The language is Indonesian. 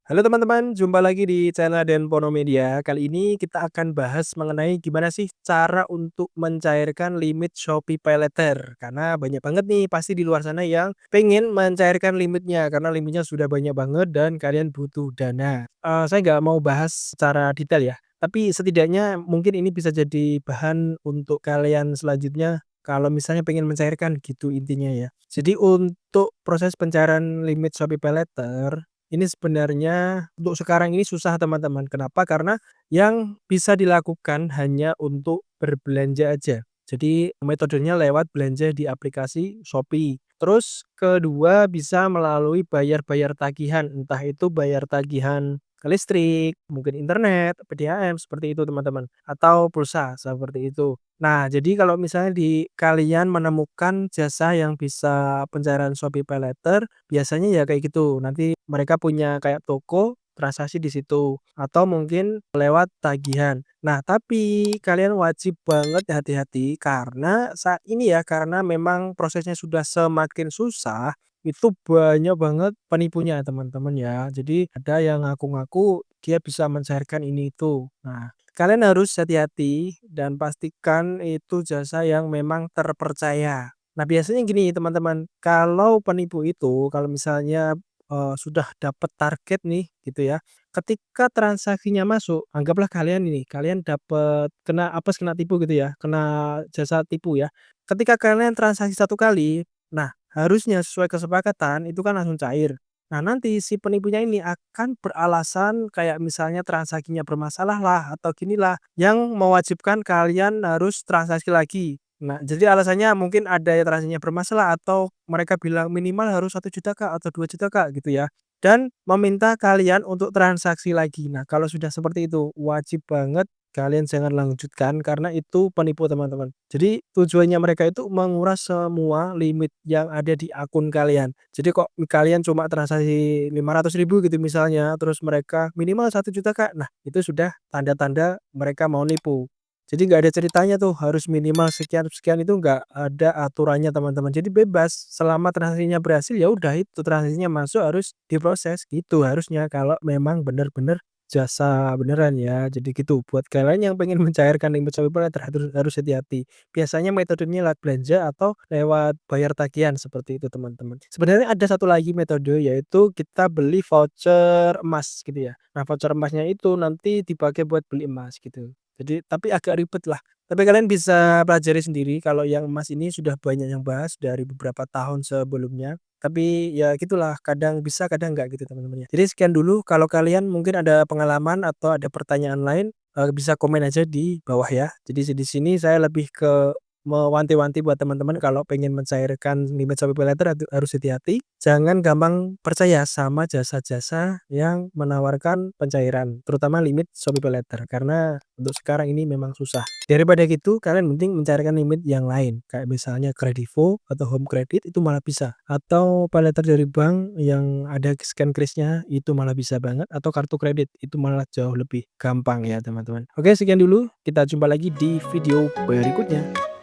Halo teman-teman, jumpa lagi di channel Denpono Media. Kali ini kita akan bahas mengenai gimana sih cara untuk mencairkan limit Shopee PayLater. Karena banyak banget nih pasti di luar sana yang pengen mencairkan limitnya karena limitnya sudah banyak banget dan kalian butuh dana. Saya nggak mau bahas secara detail ya, tapi setidaknya mungkin ini bisa jadi bahan untuk kalian selanjutnya kalau misalnya pengen mencairkan gitu intinya ya. Jadi untuk proses pencairan limit Shopee PayLater ini sebenarnya untuk sekarang ini susah teman-teman. Kenapa? Karena yang bisa dilakukan hanya untuk berbelanja aja. Jadi metodenya lewat belanja di aplikasi Shopee. Terus kedua bisa melalui bayar-bayar tagihan, entah itu bayar tagihan ke listrik, mungkin internet, PDAM seperti itu teman-teman, atau pulsa seperti itu. Nah, jadi kalau misalnya di kalian menemukan jasa yang bisa pencairan Shopee PayLater, biasanya ya kayak gitu. Nanti mereka punya kayak toko, transaksi di situ, atau mungkin lewat tagihan. Nah, tapi kalian wajib banget hati-hati karena saat ini ya, karena memang prosesnya sudah semakin susah, itu banyak banget penipunya teman-teman ya. Jadi ada yang ngaku-ngaku dia bisa mencairkan ini itu. Nah, kalian harus hati-hati dan pastikan itu jasa yang memang terpercaya. Nah, biasanya gini teman-teman, kalau penipu itu kalau misalnya sudah dapat target nih gitu ya. Ketika transaksinya masuk, anggaplah kalian ini, kalian dapat kena apes, kena tipu gitu ya, kena jasa tipu ya. Ketika kalian transaksi satu kali, nah harusnya sesuai kesepakatan itu kan langsung cair. Nah nanti si penipunya ini akan beralasan kayak misalnya transaksinya bermasalah lah atau ginilah yang mewajibkan kalian harus transaksi lagi. Nah, jadi alasannya mungkin ada yang transaksinya bermasalah atau mereka bilang minimal harus 1 juta Kak, atau 2 juta Kak, gitu ya. Dan meminta kalian untuk transaksi lagi. Nah, kalau sudah seperti itu, wajib banget kalian jangan lanjutkan karena itu penipu teman-teman. Jadi tujuannya mereka itu menguras semua limit yang ada di akun kalian. Jadi kok kalian cuma transaksi 500.000 gitu misalnya, terus mereka minimal 1 juta Kak. Nah, itu sudah tanda-tanda mereka mau nipu. Jadi nggak ada ceritanya tuh harus minimal sekian-sekian itu nggak ada aturannya teman-teman. Jadi bebas selama transaksinya berhasil ya udah itu transaksinya masuk harus diproses gitu harusnya kalau memang benar-benar jasa beneran ya. Jadi gitu buat kalian yang pengen mencairkan limit Shopee harus harus hati-hati. Biasanya metodenya lewat belanja atau lewat bayar tagihan seperti itu teman-teman. Sebenarnya ada satu lagi metode yaitu kita beli voucher emas gitu ya. Nah voucher emasnya itu nanti dipakai buat beli emas gitu. Jadi tapi agak ribet lah. Tapi kalian bisa pelajari sendiri kalau yang emas ini sudah banyak yang bahas dari beberapa tahun sebelumnya. Tapi ya gitulah, kadang bisa kadang enggak gitu teman-teman ya. Jadi sekian dulu, kalau kalian mungkin ada pengalaman atau ada pertanyaan lain, bisa komen aja di bawah ya. Jadi di sini saya lebih ke mewanti-wanti buat teman-teman kalau pengen mencairkan limit Shopee PayLater harus hati-hati, jangan gampang percaya sama jasa-jasa yang menawarkan pencairan, terutama limit Shopee PayLater karena untuk sekarang ini memang susah. Daripada gitu, kalian mending mencarikan limit yang lain, kayak misalnya Kredivo atau Home Credit itu malah bisa, atau PayLater dari bank yang ada scan krisnya itu malah bisa banget, atau kartu kredit itu malah jauh lebih gampang ya teman-teman. Oke, sekian dulu, kita jumpa lagi di video berikutnya.